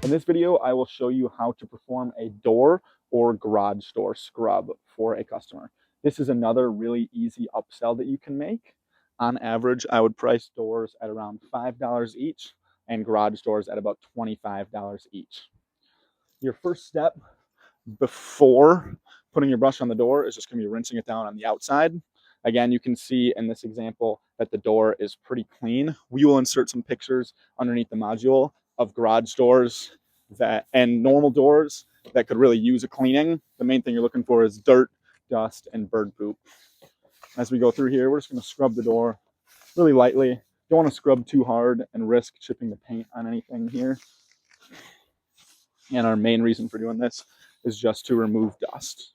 In this video, I will show you how to perform a door or garage door scrub for a customer. This is another really easy upsell that you can make. On average, I would price doors at around $5 each and garage doors at about $25 each. Your first step before putting your brush on the door is just going to be rinsing it down on the outside. Again, you can see in this example that the door is pretty clean. We will insert some pictures underneath the module of garage doors and normal doors that could really use a cleaning. The main thing you're looking for is dirt, dust, and bird poop. As we go through here, we're just going to scrub the door really lightly. Don't want to scrub too hard and risk chipping the paint on anything here. And our main reason for doing this is just to remove dust.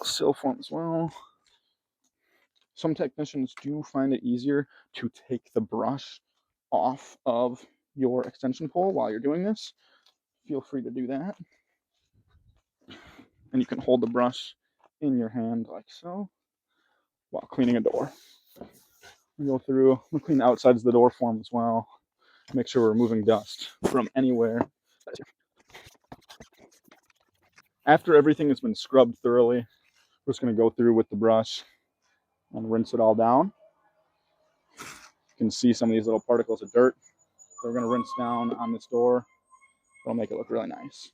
Sill foam as well. Some technicians do find it easier to take the brush off of your extension pole while you're doing this. Feel free to do that. And you can hold the brush in your hand like so while cleaning a door. We go through, we'll clean the outsides of the door form as well. Make sure we're removing dust from anywhere. After everything has been scrubbed thoroughly, we're just going to go through with the brush and rinse it all down. You can see some of these little particles of dirt. So we're going to rinse down on this door. It'll make it look really nice.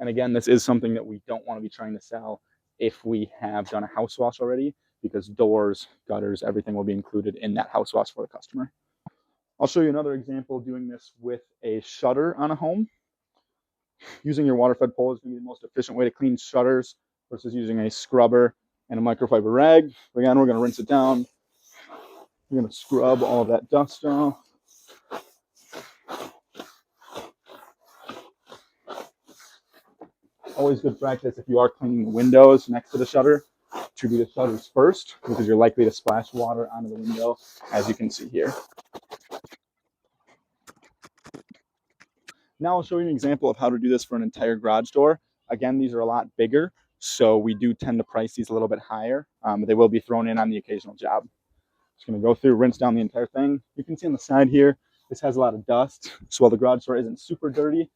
And again, this is something that we don't want to be trying to sell if we have done a house wash already, because doors, gutters, everything will be included in that house wash for the customer. I'll show you another example doing this with a shutter on a home. Using your water-fed pole is going to be the most efficient way to clean shutters versus using a scrubber and a microfiber rag. Again, we're going to rinse it down. We're going to scrub all of that dust off. Always good practice if you are cleaning the windows next to the shutter to do the shutters first, because you're likely to splash water onto the window, as you can see here. Now I'll show you an example of how to do this for an entire garage door. Again, these are a lot bigger, so we do tend to price these a little bit higher, but they will be thrown in on the occasional job. Just going to go through, rinse down the entire thing. You can see on the side here, this has a lot of dust. So while the garage door isn't super dirty,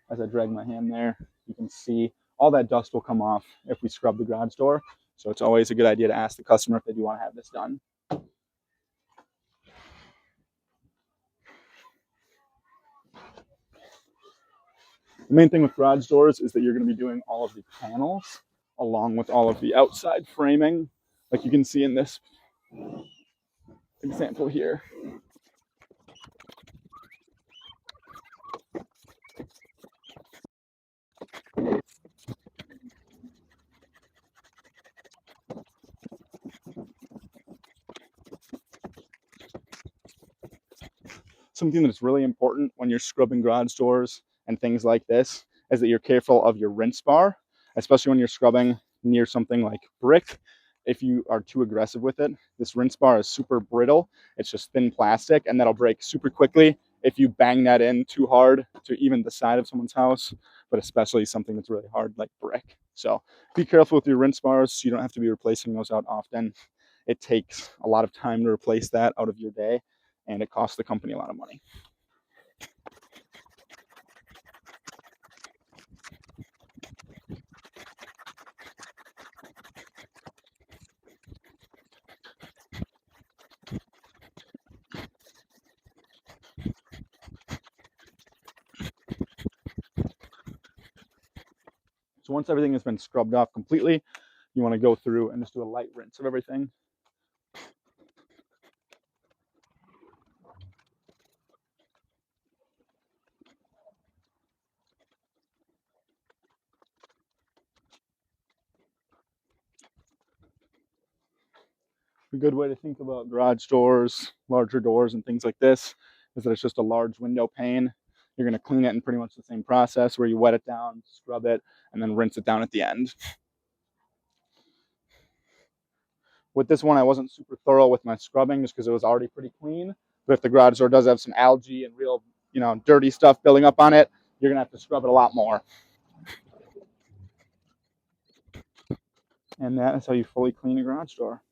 as I drag my hand there, you can see all that dust will come off if we scrub the garage door. So it's always a good idea to ask the customer if they do want to have this done. The main thing with garage doors is that you're going to be doing all of the panels along with all of the outside framing, like you can see in this example here. Something that's really important when you're scrubbing garage doors and things like this is that you're careful of your rinse bar, especially when you're scrubbing near something like brick. If you are too aggressive with it, this rinse bar is super brittle. It's just thin plastic, and that'll break super quickly if you bang that in too hard to even the side of someone's house, but especially something that's really hard like brick. So be careful with your rinse bars. You don't have to be replacing those out often. It takes a lot of time to replace that out of your day, and it costs the company a lot of money. So once everything has been scrubbed off completely, you want to go through and just do a light rinse of everything. A good way to think about garage doors, larger doors, and things like this is that it's just a large window pane. You're going to clean it in pretty much the same process where you wet it down, scrub it, and then rinse it down at the end. With this one, I wasn't super thorough with my scrubbing just because it was already pretty clean. But if the garage door does have some algae and real, dirty stuff building up on it, you're going to have to scrub it a lot more. And that is how you fully clean a garage door.